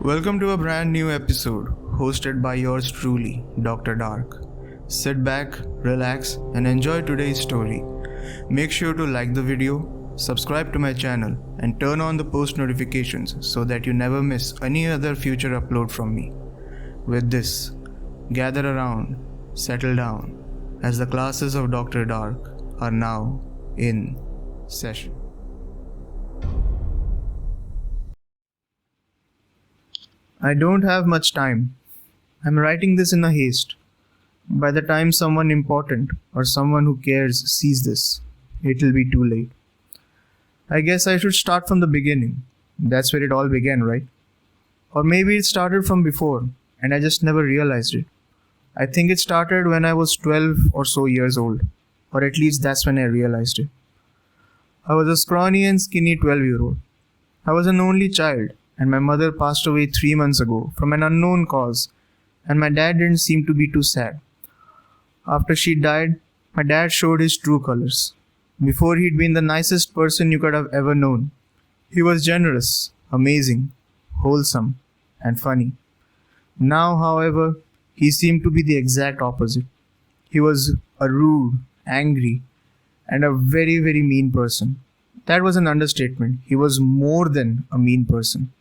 Welcome to a brand new episode hosted by yours truly, DrDark. Sit back, relax, and enjoy today's story. Make sure to like the video, subscribe to my channel, and turn on the post notifications so that you never miss any other future upload from me. With this, gather around, settle down, as the classes of DrDark are now in session. I don't have much time. I'm writing this in a haste. By the time someone important or someone who cares sees this, it'll be too late. I guess I should start from the beginning. That's where it all began, right? Or maybe it started from before and I just never realized it. I think it started when I was 12 or so years old, or at least that's when I realized it. I was a scrawny and skinny 12-year-old. I was an only child, and my mother passed away 3 months ago from an unknown cause, and my dad didn't seem to be too sad. After she died, my dad showed his true colors. Before, he'd been the nicest person you could have ever known. He was generous, amazing, wholesome, and funny. Now, however, he seemed to be the exact opposite. He was a rude, angry, and a very, very mean person. That was an understatement. He was more than a mean person.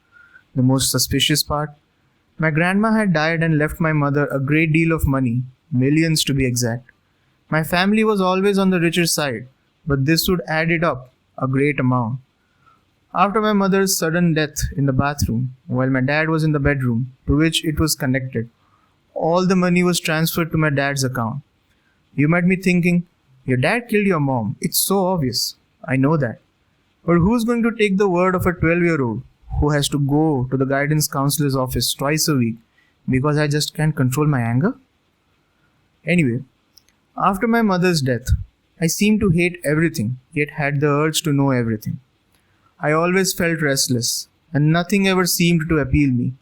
The most suspicious part, my grandma had died and left my mother a great deal of money, millions to be exact. My family was always on the richer side, but this would add it up a great amount. After my mother's sudden death in the bathroom, while my dad was in the bedroom to which it was connected, all the money was transferred to my dad's account. You might be thinking, your dad killed your mom. It's so obvious. I know that. But who's going to take the word of a 12-year-old who has to go to the guidance counselor's office twice a week because I just can't control my anger? Anyway, after my mother's death, I seemed to hate everything, yet had the urge to know everything. I always felt restless, and nothing ever seemed to appeal me.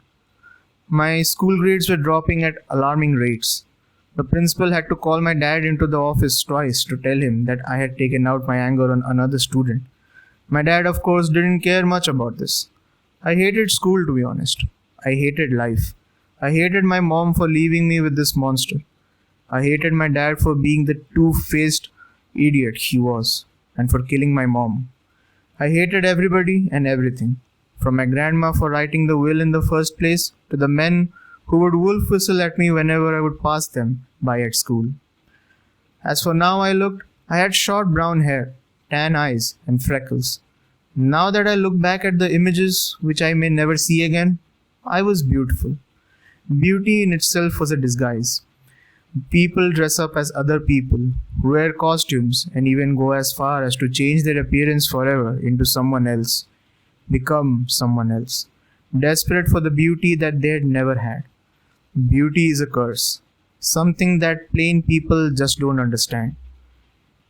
My school grades were dropping at alarming rates. The principal had to call my dad into the office twice to tell him that I had taken out my anger on another student. My dad, of course, didn't care much about this. I hated school, to be honest. I hated life. I hated my mom for leaving me with this monster. I hated my dad for being the two-faced idiot he was and for killing my mom. I hated everybody and everything, from my grandma for writing the will in the first place to the men who would wolf whistle at me whenever I would pass them by at school. As for how I looked, I had short brown hair, tan eyes, and freckles. Now that I look back at the images, which I may never see again, I was beautiful. Beauty in itself was a disguise. People dress up as other people, wear costumes, and even go as far as to change their appearance forever into someone else, become someone else, desperate for the beauty that they had never had. Beauty is a curse, something that plain people just don't understand.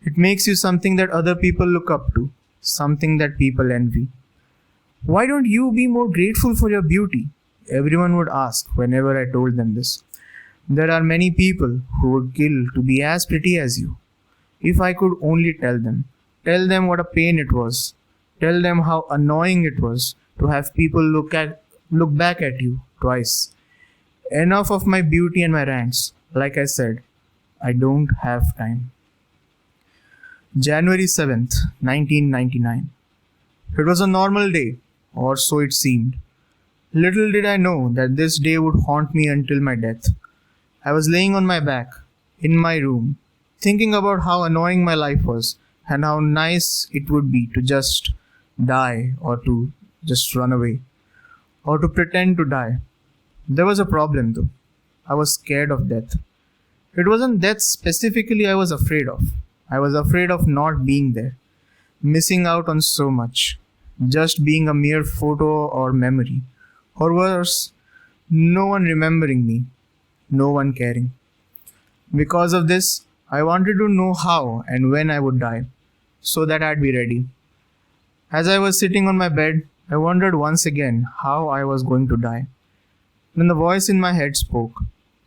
It makes you something that other people look up to, something that people envy. Why don't you be more grateful for your beauty? Everyone would ask whenever I told them this. There are many people who would kill to be as pretty as you. If I could only tell them what a pain it was, tell them how annoying it was to have people look back at you twice. Enough of my beauty and my rants. Like I said, I don't have time. January 7th, 1999. It was a normal day, or so it seemed. Little did I know that this day would haunt me until my death. I was laying on my back, in my room, thinking about how annoying my life was and how nice it would be to just die or to just run away or to pretend to die. There was a problem though. I was scared of death. It wasn't death specifically I was afraid of. I was afraid of not being there, missing out on so much, just being a mere photo or memory, or worse, no one remembering me, no one caring. Because of this, I wanted to know how and when I would die, so that I'd be ready. As I was sitting on my bed, I wondered once again how I was going to die. Then the voice in my head spoke,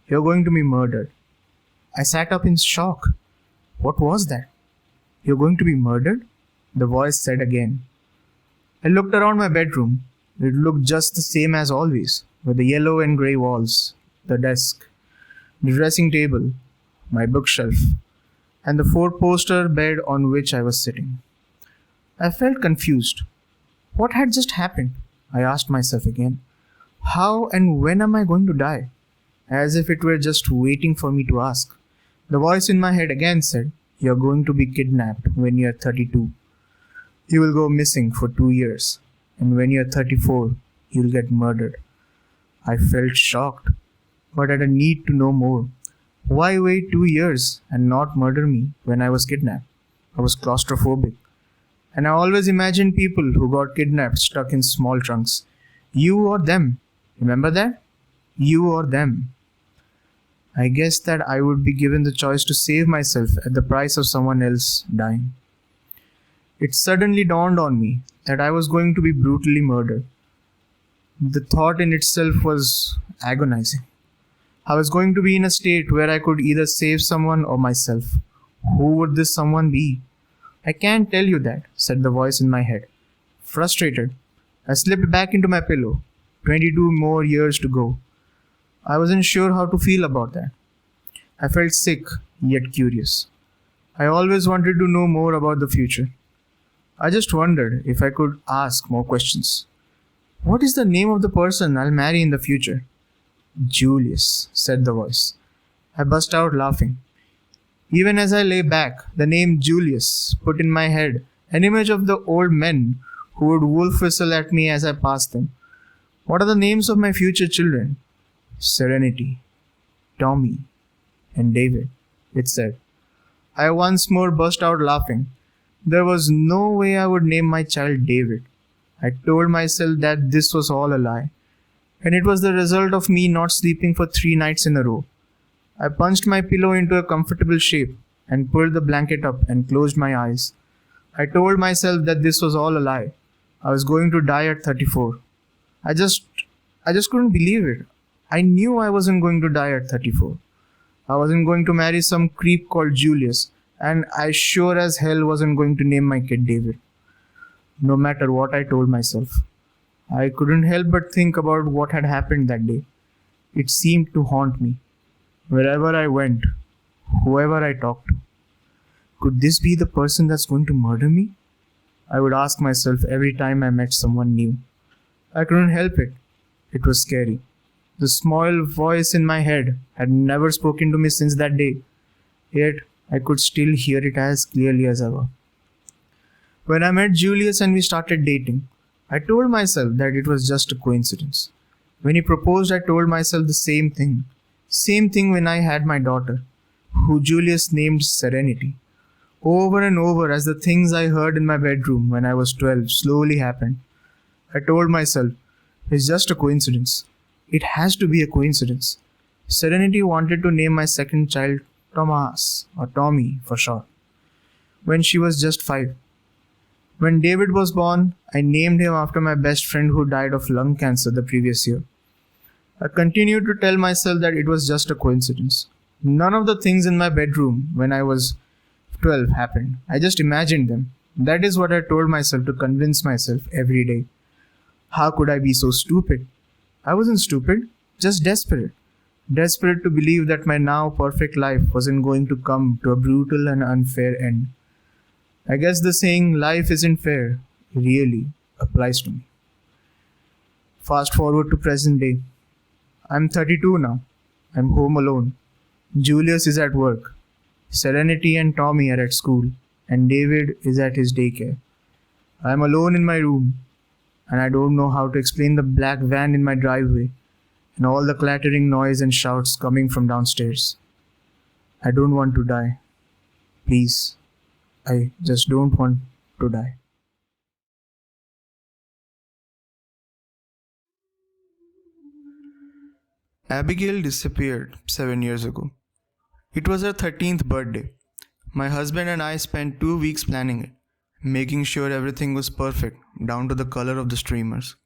"You're going to be murdered." I sat up in shock. What was that? "You're going to be murdered?" the voice said again. I looked around my bedroom. It looked just the same as always. with the yellow and grey walls, the desk, the dressing table, my bookshelf, and the four-poster bed on which I was sitting. I felt confused. What had just happened? I asked myself again. How and when am I going to die? As if it were just waiting for me to ask. The voice in my head again said, "You're going to be kidnapped when you're 32. You will go missing for 2 years. And when you're 34, you'll get murdered." I felt shocked, but had a need to know more. Why wait 2 years and not murder me when I was kidnapped? I was claustrophobic. And I always imagined people who got kidnapped stuck in small trunks. You or them. Remember that? You or them. I guess that I would be given the choice to save myself at the price of someone else dying. It suddenly dawned on me that I was going to be brutally murdered. The thought in itself was agonizing. I was going to be in a state where I could either save someone or myself. Who would this someone be? "I can't tell you that," said the voice in my head. Frustrated, I slipped back into my pillow. 22 more years to go. I wasn't sure how to feel about that. I felt sick, yet curious. I always wanted to know more about the future. I just wondered if I could ask more questions. What is the name of the person I'll marry in the future? "Julius," said the voice. I burst out laughing. Even as I lay back, the name Julius put in my head an image of the old men who would wolf whistle at me as I passed them. What are the names of my future children? Serenity, Tommy, and David, it said. I once more burst out laughing. There was no way I would name my child David. I told myself that this was all a lie, and it was the result of me not sleeping for 3 nights in a row. I punched my pillow into a comfortable shape and pulled the blanket up and closed my eyes. I told myself that this was all a lie. I was going to die at 34. I just couldn't believe it. I knew I wasn't going to die at 34. I wasn't going to marry some creep called Julius, and I sure as hell wasn't going to name my kid David. No matter what I told myself, I couldn't help but think about what had happened that day. It seemed to haunt me. Wherever I went, whoever I talked to. Could this be the person that's going to murder me? I would ask myself every time I met someone new. I couldn't help it. It was scary. The small voice in my head had never spoken to me since that day, yet I could still hear it as clearly as ever. When I met Julius and we started dating, I told myself that it was just a coincidence. When he proposed, I told myself the same thing. Same thing when I had my daughter, who Julius named Serenity. Over and over as the things I heard in my bedroom when I was 12 slowly happened. I told myself, it's just a coincidence. It has to be a coincidence. Serenity wanted to name my second child Thomas, or Tommy for short, when she was just 5. When David was born, I named him after my best friend who died of lung cancer the previous year. I continued to tell myself that it was just a coincidence. None of the things in my bedroom when I was 12 happened. I just imagined them. That is what I told myself to convince myself every day. How could I be so stupid? I wasn't stupid, just desperate. Desperate to believe that my now perfect life wasn't going to come to a brutal and unfair end. I guess the saying, life isn't fair, really applies to me. Fast forward to present day. I'm 32 now. I'm home alone. Julius is at work. Serenity and Tommy are at school. And David is at his daycare. I'm alone in my room. And I don't know how to explain the black van in my driveway and all the clattering noise and shouts coming from downstairs. I don't want to die. Please. I just don't want to die. Abigail disappeared 7 years ago. It was her 13th birthday. My husband and I spent 2 weeks planning it, making sure everything was perfect, down to the color of the streamers.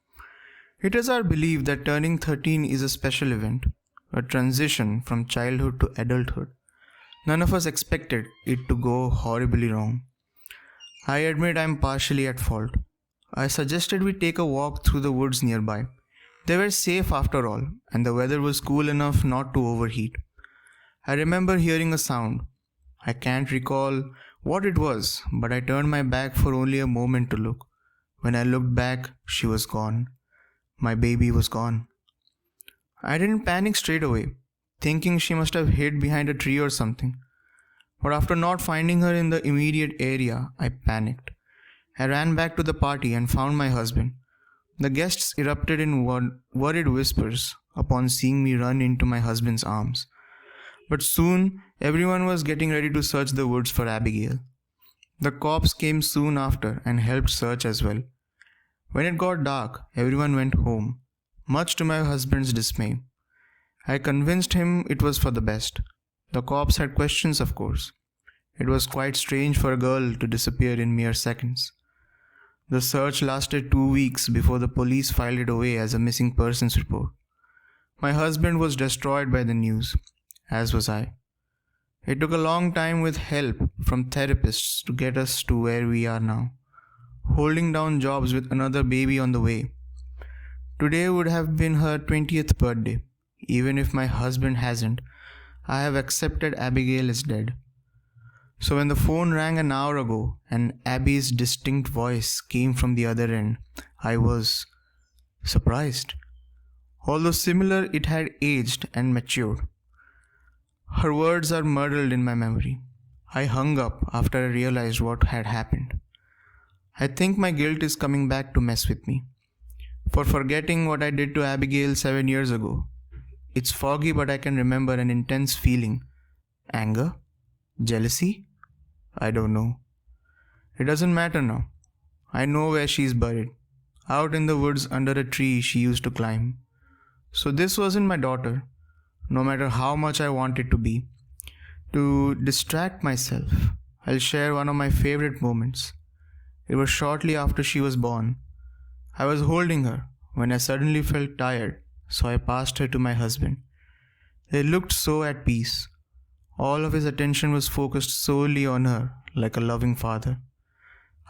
It is our belief that turning 13 is a special event, a transition from childhood to adulthood. None of us expected it to go horribly wrong. I admit I'm partially at fault. I suggested we take a walk through the woods nearby, They were safe after all, and the weather was cool enough not to overheat. I remember hearing a sound. I can't recall what it was, but I turned my back for only a moment to look. When I looked back, she was gone. My baby was gone. I didn't panic straight away, thinking she must have hid behind a tree or something. But after not finding her in the immediate area, I panicked. I ran back to the party and found my husband. The guests erupted in worried whispers upon seeing me run into my husband's arms. But soon, everyone was getting ready to search the woods for Abigail. The cops came soon after and helped search as well. When it got dark, everyone went home, much to my husband's dismay. I convinced him it was for the best. The cops had questions, of course. It was quite strange for a girl to disappear in mere seconds. The search lasted 2 weeks before the police filed it away as a missing persons report. My husband was destroyed by the news, as was I. It took a long time with help from therapists to get us to where we are now, holding down jobs with another baby on the way. Today would have been her 20th birthday. Even if my husband hasn't, I have accepted Abigail is dead. So when the phone rang an hour ago and Abby's distinct voice came from the other end, I was surprised. Although similar, it had aged and matured. Her words are muddled in my memory. I hung up after I realized what had happened. I think my guilt is coming back to mess with me for forgetting what I did to Abigail 7 years ago. It's foggy, but I can remember an intense feeling. Anger? Jealousy? I don't know. It doesn't matter now. I know where she's buried. Out in the woods under a tree she used to climb. So this wasn't my daughter, no matter how much I want it to be. To distract myself, I'll share one of my favorite moments. It was shortly after she was born. I was holding her when I suddenly felt tired, so I passed her to my husband. They looked so at peace. All of his attention was focused solely on her, like a loving father.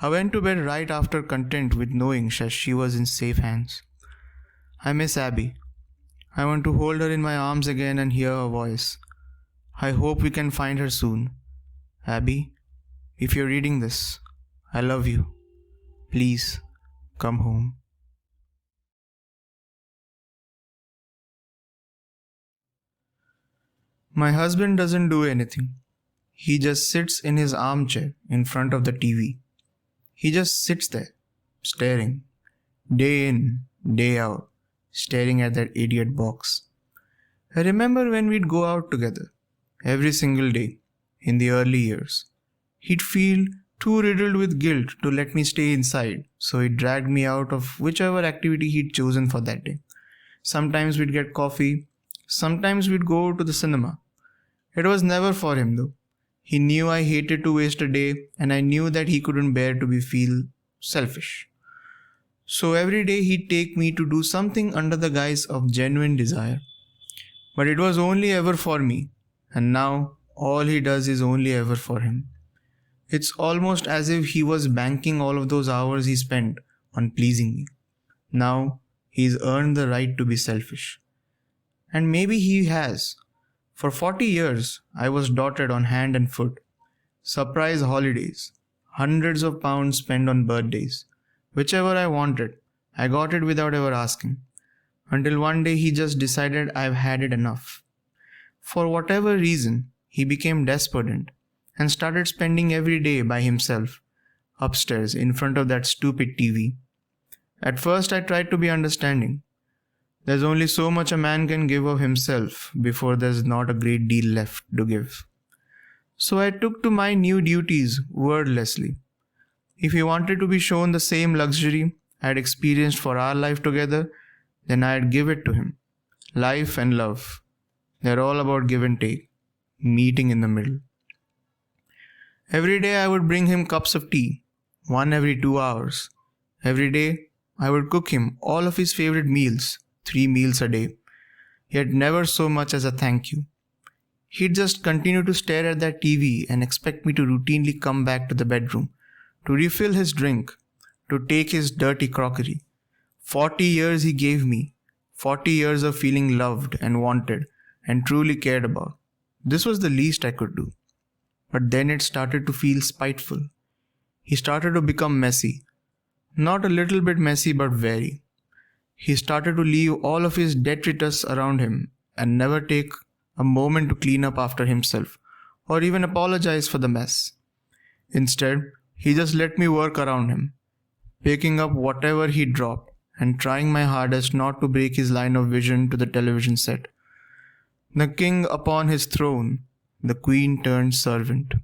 I went to bed right after, content with knowing that she was in safe hands. I miss Abby. I want to hold her in my arms again and hear her voice. I hope we can find her soon. Abby, if you're reading this, I love you. Please, come home. My husband doesn't do anything. He just sits in his armchair in front of the TV. He just sits there, staring, day in, day out, staring at that idiot box. I remember when we'd go out together, every single day, in the early years. He'd feel too riddled with guilt to let me stay inside, so he dragged me out of whichever activity he'd chosen for that day. Sometimes we'd get coffee, sometimes we'd go to the cinema. It was never for him though. He knew I hated to waste a day, and I knew that he couldn't bear to feel selfish. So every day he'd take me to do something under the guise of genuine desire. But it was only ever for me, and now all he does is only ever for him. It's almost as if he was banking all of those hours he spent on pleasing me. Now he's earned the right to be selfish. And maybe he has. For 40 years, I was dotted on hand and foot. Surprise holidays, hundreds of pounds spent on birthdays. Whichever I wanted, I got it without ever asking. Until one day he just decided I've had it enough. For whatever reason, he became despondent and started spending every day by himself, upstairs in front of that stupid TV. At first I tried to be understanding. There's only so much a man can give of himself before there's not a great deal left to give. So I took to my new duties wordlessly. If he wanted to be shown the same luxury I'd experienced for our life together, then I'd give it to him. Life and love, they're all about give and take, meeting in the middle. Every day I would bring him cups of tea, one every 2 hours. Every day I would cook him all of his favorite meals, 3 meals a day, yet never so much as a thank you. He'd just continue to stare at that TV and expect me to routinely come back to the bedroom, to refill his drink, to take his dirty crockery. 40 years he gave me, 40 years of feeling loved and wanted and truly cared about. This was the least I could do. But then it started to feel spiteful. He started to become messy. Not a little bit messy, but very. He started to leave all of his detritus around him and never take a moment to clean up after himself or even apologize for the mess. Instead, he just let me work around him, picking up whatever he dropped and trying my hardest not to break his line of vision to the television set. The king upon his throne, the queen turned servant.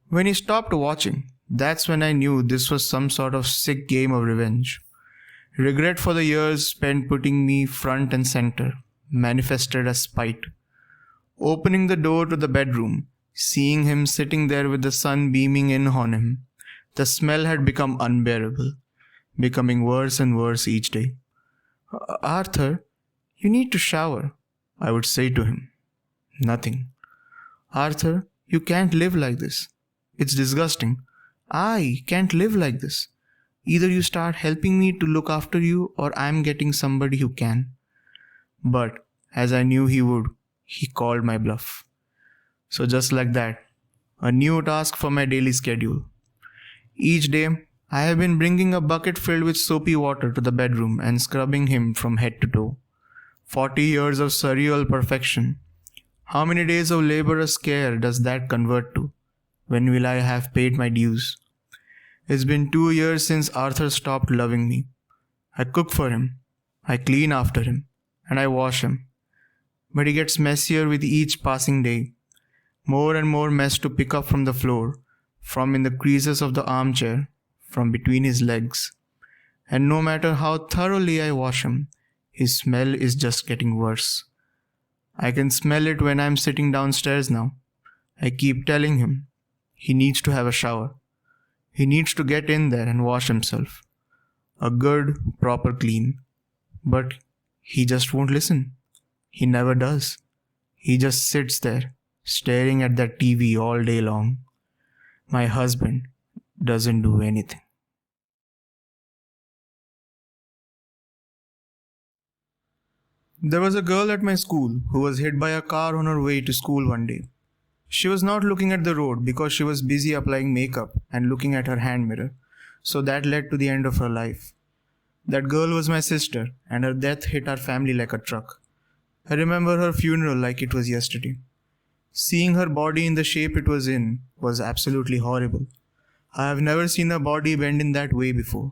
When he stopped watching, that's when I knew this was some sort of sick game of revenge. Regret for the years spent putting me front and center, manifested as spite. Opening the door to the bedroom, seeing him sitting there with the sun beaming in on him, the smell had become unbearable, becoming worse and worse each day. Arthur, you need to shower, I would say to him. Nothing. Arthur, you can't live like this. It's disgusting. I can't live like this. Either you start helping me to look after you or I'm getting somebody who can. But, as I knew he would, he called my bluff. So just like that, a new task for my daily schedule. Each day, I have been bringing a bucket filled with soapy water to the bedroom and scrubbing him from head to toe. 40 years of surreal perfection. How many days of laborious care does that convert to? When will I have paid my dues? It's been 2 years since Arthur stopped loving me. I cook for him, I clean after him, and I wash him. But he gets messier with each passing day. More and more mess to pick up from the floor, from in the creases of the armchair, from between his legs. And no matter how thoroughly I wash him, his smell is just getting worse. I can smell it when I'm sitting downstairs now. I keep telling him he needs to have a shower. He needs to get in there and wash himself. A good, proper clean. But he just won't listen. He never does. He just sits there, staring at that TV all day long. My husband doesn't do anything. There was a girl at my school who was hit by a car on her way to school one day. She was not looking at the road because she was busy applying makeup and looking at her hand mirror, so that led to the end of her life. That girl was my sister, and her death hit our family like a truck. I remember her funeral like it was yesterday. Seeing her body in the shape it was in was absolutely horrible. I have never seen a body bend in that way before.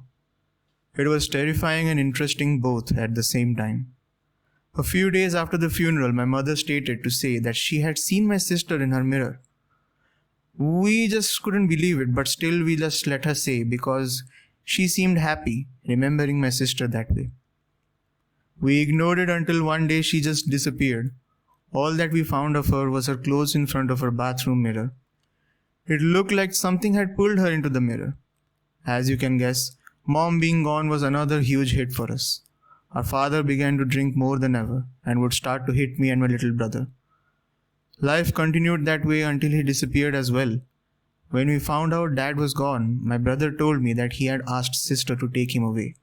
It was terrifying and interesting both at the same time. A few days after the funeral, my mother stated to say that she had seen my sister in her mirror. We just couldn't believe it, but still we just let her say because she seemed happy remembering my sister that way. We ignored it until one day she just disappeared. All that we found of her was her clothes in front of her bathroom mirror. It looked like something had pulled her into the mirror. As you can guess, Mom being gone was another huge hit for us. Our father began to drink more than ever and would start to hit me and my little brother. Life continued that way until he disappeared as well. When we found out Dad was gone, my brother told me that he had asked sister to take him away.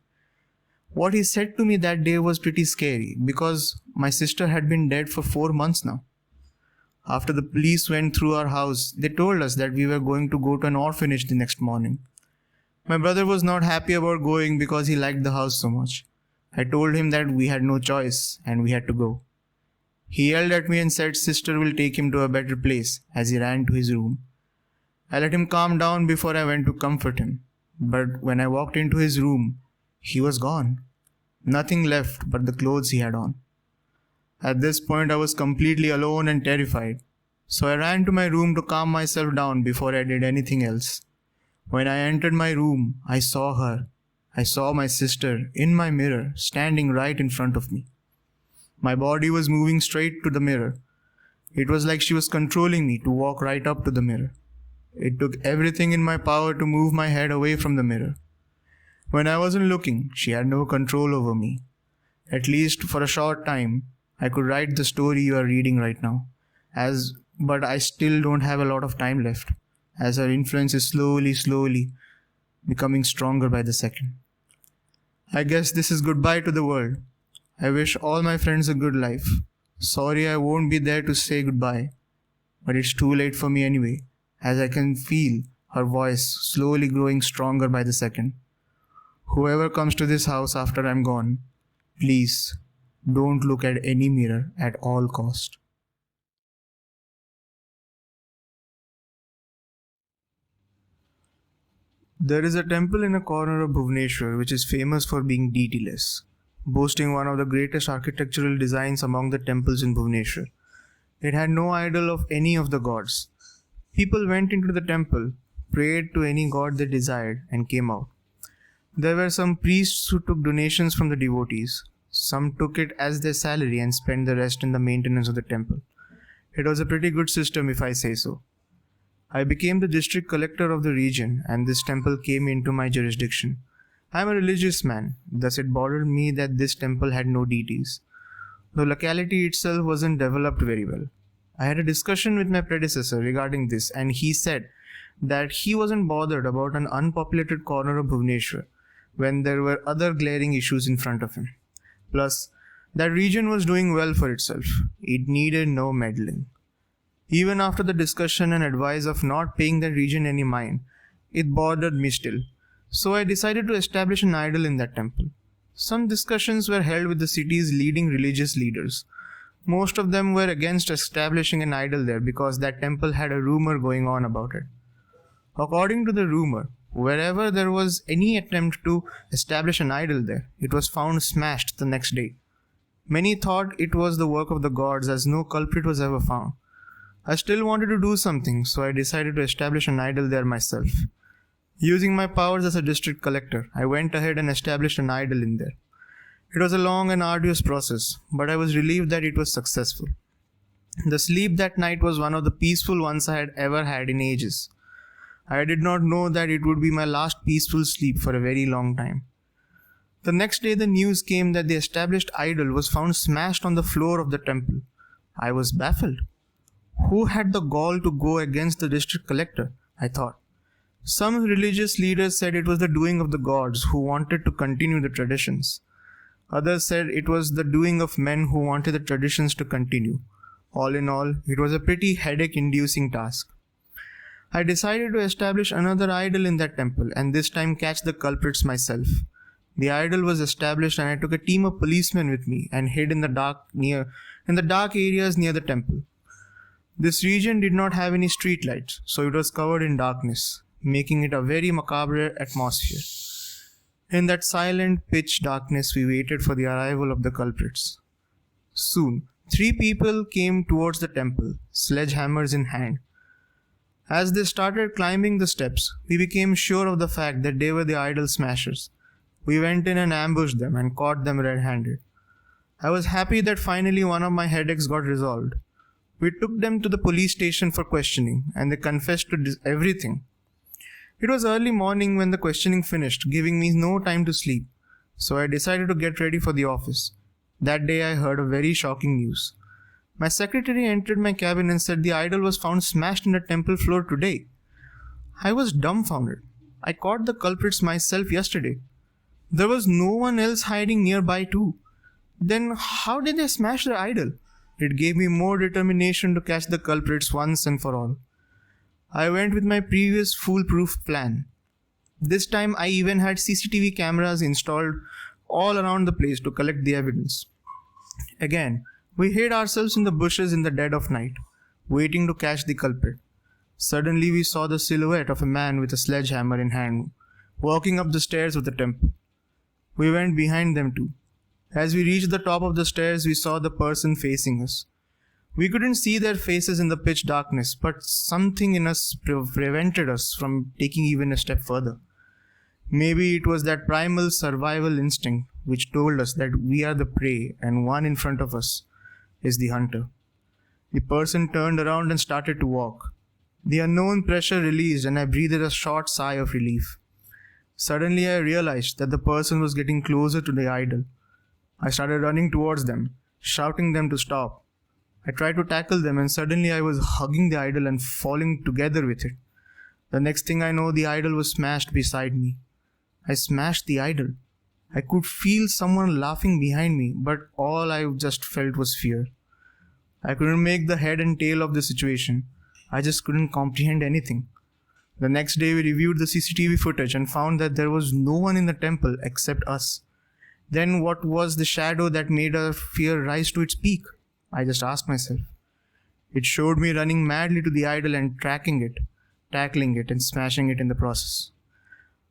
What he said to me that day was pretty scary because my sister had been dead for 4 months now. After the police went through our house, they told us that we were going to go to an orphanage the next morning. My brother was not happy about going because he liked the house so much. I told him that we had no choice and we had to go. He yelled at me and said sister will take him to a better place as he ran to his room. I let him calm down before I went to comfort him. But when I walked into his room, he was gone. Nothing left but the clothes he had on. At this point, I was completely alone and terrified. So I ran to my room to calm myself down before I did anything else. When I entered my room, I saw her. I saw my sister in my mirror, standing right in front of me. My body was moving straight to the mirror. It was like she was controlling me to walk right up to the mirror. It took everything in my power to move my head away from the mirror. When I wasn't looking, she had no control over me. At least for a short time, I could write the story you are reading right now. But I still don't have a lot of time left, as her influence is slowly becoming stronger by the second. I guess this is goodbye to the world. I wish all my friends a good life. Sorry I won't be there to say goodbye, but it's too late for me anyway, as I can feel her voice slowly growing stronger by the second. Whoever comes to this house after I'm gone, please don't look at any mirror at all cost. There is a temple in a corner of Bhubaneswar which is famous for being deityless, boasting one of the greatest architectural designs among the temples in Bhubaneswar. It had no idol of any of the gods. People went into the temple, prayed to any god they desired, and came out. There were some priests who took donations from the devotees. Some took it as their salary and spent the rest in the maintenance of the temple. It was a pretty good system, if I say so. I became the district collector of the region, and this temple came into my jurisdiction. I am a religious man, thus it bothered me that this temple had no deities. The locality itself wasn't developed very well. I had a discussion with my predecessor regarding this, and he said that he wasn't bothered about an unpopulated corner of Bhubaneswar when there were other glaring issues in front of him. Plus, that region was doing well for itself. It needed no meddling. Even after the discussion and advice of not paying that region any mind, it bothered me still. So I decided to establish an idol in that temple. Some discussions were held with the city's leading religious leaders. Most of them were against establishing an idol there because that temple had a rumor going on about it. According to the rumor, wherever there was any attempt to establish an idol there, it was found smashed the next day. Many thought it was the work of the gods as no culprit was ever found. I still wanted to do something, so I decided to establish an idol there myself. Using my powers as a district collector, I went ahead and established an idol in there. It was a long and arduous process, but I was relieved that it was successful. The sleep that night was one of the peaceful ones I had ever had in ages. I did not know that it would be my last peaceful sleep for a very long time. The next day the news came that the established idol was found smashed on the floor of the temple. I was baffled. Who had the gall to go against the district collector? I thought. Some religious leaders said it was the doing of the gods who wanted to continue the traditions. Others said it was the doing of men who wanted the traditions to continue. All in all, it was a pretty headache-inducing task. I decided to establish another idol in that temple and this time catch the culprits myself. The idol was established and I took a team of policemen with me and hid in the dark areas near the temple. This region did not have any street lights, so it was covered in darkness, making it a very macabre atmosphere. In that silent pitch darkness, we waited for the arrival of the culprits. Soon, 3 people came towards the temple, sledgehammers in hand. As they started climbing the steps, we became sure of the fact that they were the idol smashers. We went in and ambushed them and caught them red-handed. I was happy that finally one of my headaches got resolved. We took them to the police station for questioning, and they confessed to everything. It was early morning when the questioning finished, giving me no time to sleep, so I decided to get ready for the office. That day I heard a very shocking news. My secretary entered my cabin and said the idol was found smashed in the temple floor today. I was dumbfounded. I caught the culprits myself yesterday. There was no one else hiding nearby too. Then how did they smash the idol? It gave me more determination to catch the culprits once and for all. I went with my previous foolproof plan. This time I even had CCTV cameras installed all around the place to collect the evidence. Again, we hid ourselves in the bushes in the dead of night, waiting to catch the culprit. Suddenly we saw the silhouette of a man with a sledgehammer in hand, walking up the stairs of the temple. We went behind them too. As we reached the top of the stairs, we saw the person facing us. We couldn't see their faces in the pitch darkness, but something in us prevented us from taking even a step further. Maybe it was that primal survival instinct which told us that we are the prey and one in front of us is the hunter. The person turned around and started to walk. The unknown pressure released and I breathed a short sigh of relief. Suddenly I realized that the person was getting closer to the idol. I started running towards them, shouting them to stop. I tried to tackle them and suddenly I was hugging the idol and falling together with it. The next thing I know, the idol was smashed beside me. I smashed the idol. I could feel someone laughing behind me, but all I just felt was fear. I couldn't make the head and tail of the situation. I just couldn't comprehend anything. The next day, we reviewed the CCTV footage and found that there was no one in the temple except us. Then, what was the shadow that made our fear rise to its peak? I just asked myself. It showed me running madly to the idol and tackling it, and smashing it in the process.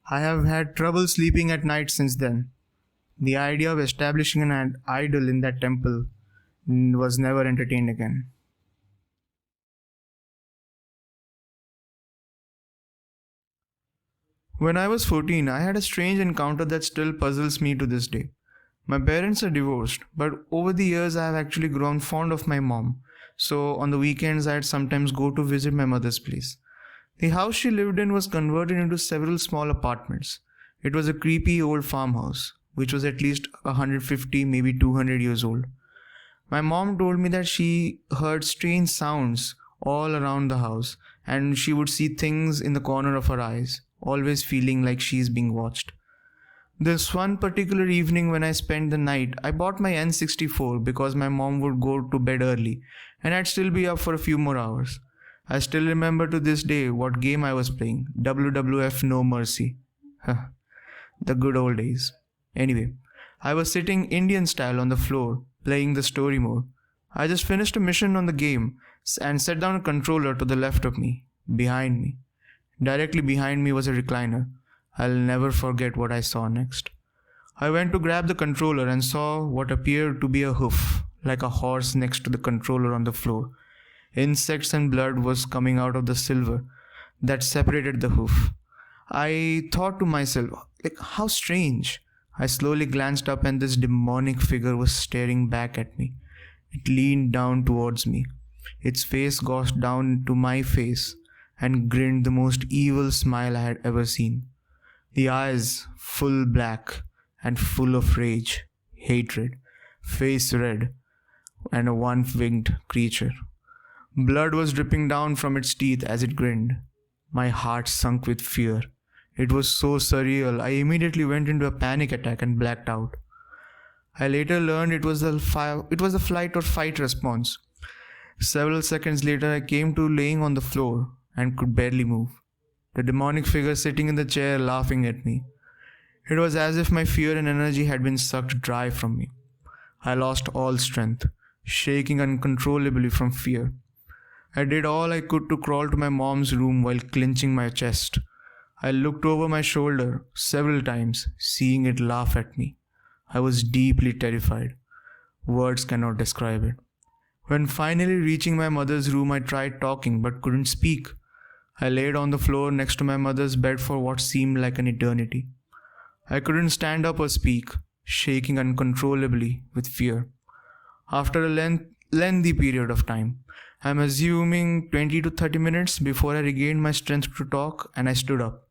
I have had trouble sleeping at night since then. The idea of establishing an idol in that temple was never entertained again. When I was 14, I had a strange encounter that still puzzles me to this day. My parents are divorced, but over the years I have actually grown fond of my mom. So on the weekends I'd sometimes go to visit my mother's place. The house she lived in was converted into several small apartments. It was a creepy old farmhouse, which was at least 150, maybe 200 years old. My mom told me that she heard strange sounds all around the house and she would see things in the corner of her eyes, always feeling like she's being watched. This one particular evening when I spent the night, I bought my N64 because my mom would go to bed early and I'd still be up for a few more hours. I still remember to this day what game I was playing, WWF No Mercy. The good old days. Anyway, I was sitting Indian style on the floor, playing the story mode. I just finished a mission on the game and set down a controller to the left of me, behind me. Directly behind me was a recliner. I'll never forget what I saw next. I went to grab the controller and saw what appeared to be a hoof, like a horse next to the controller on the floor. Insects and blood was coming out of the silver that separated the hoof. I thought to myself, how strange. I slowly glanced up and this demonic figure was staring back at me. It leaned down towards me. Its face gouged down to my face and grinned the most evil smile I had ever seen. The eyes full black and full of rage, hatred, face red, and a one-winged creature. Blood was dripping down from its teeth as it grinned. My heart sunk with fear. It was so surreal, I immediately went into a panic attack and blacked out. I later learned it was a flight or fight response. Several seconds later, I came to laying on the floor and could barely move. The demonic figure sitting in the chair laughing at me. It was as if my fear and energy had been sucked dry from me. I lost all strength, shaking uncontrollably from fear. I did all I could to crawl to my mom's room while clenching my chest. I looked over my shoulder several times, seeing it laugh at me. I was deeply terrified. Words cannot describe it. When finally reaching my mother's room, I tried talking but couldn't speak. I laid on the floor next to my mother's bed for what seemed like an eternity. I couldn't stand up or speak, shaking uncontrollably with fear. After a lengthy period of time, I'm assuming 20 to 30 minutes before I regained my strength to talk, and I stood up.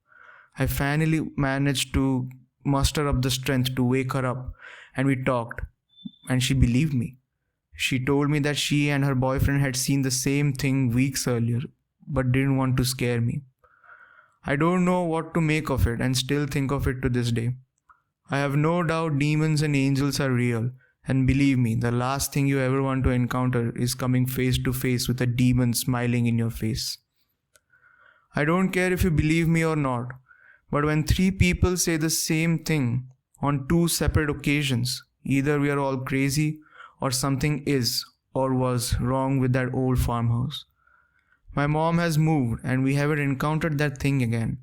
I finally managed to muster up the strength to wake her up, and we talked, and she believed me. She told me that she and her boyfriend had seen the same thing weeks earlier, but didn't want to scare me. I don't know what to make of it and still think of it to this day. I have no doubt demons and angels are real, and believe me, the last thing you ever want to encounter is coming face to face with a demon smiling in your face. I don't care if you believe me or not, but when 3 people say the same thing on 2 separate occasions, either we are all crazy or something is or was wrong with that old farmhouse. My mom has moved and we haven't encountered that thing again.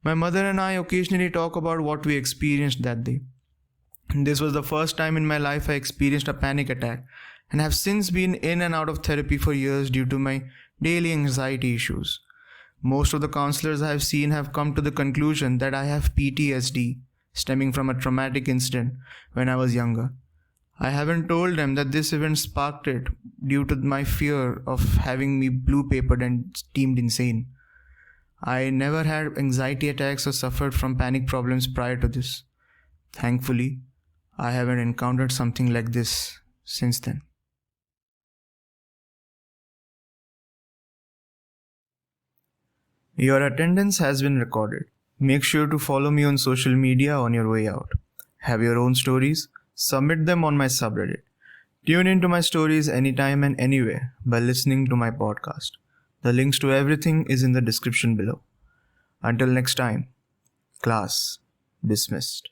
My mother and I occasionally talk about what we experienced that day. This was the first time in my life I experienced a panic attack and have since been in and out of therapy for years due to my daily anxiety issues. Most of the counselors I have seen have come to the conclusion that I have PTSD stemming from a traumatic incident when I was younger. I haven't told them that this event sparked it due to my fear of having me blue papered and deemed insane. I never had anxiety attacks or suffered from panic problems prior to this. Thankfully, I haven't encountered something like this since then. Your attendance has been recorded. Make sure to follow me on social media on your way out. Have your own stories? Submit them on my subreddit. Tune into my stories anytime and anywhere by listening to my podcast. The links to everything is in the description below. Until next time, class dismissed.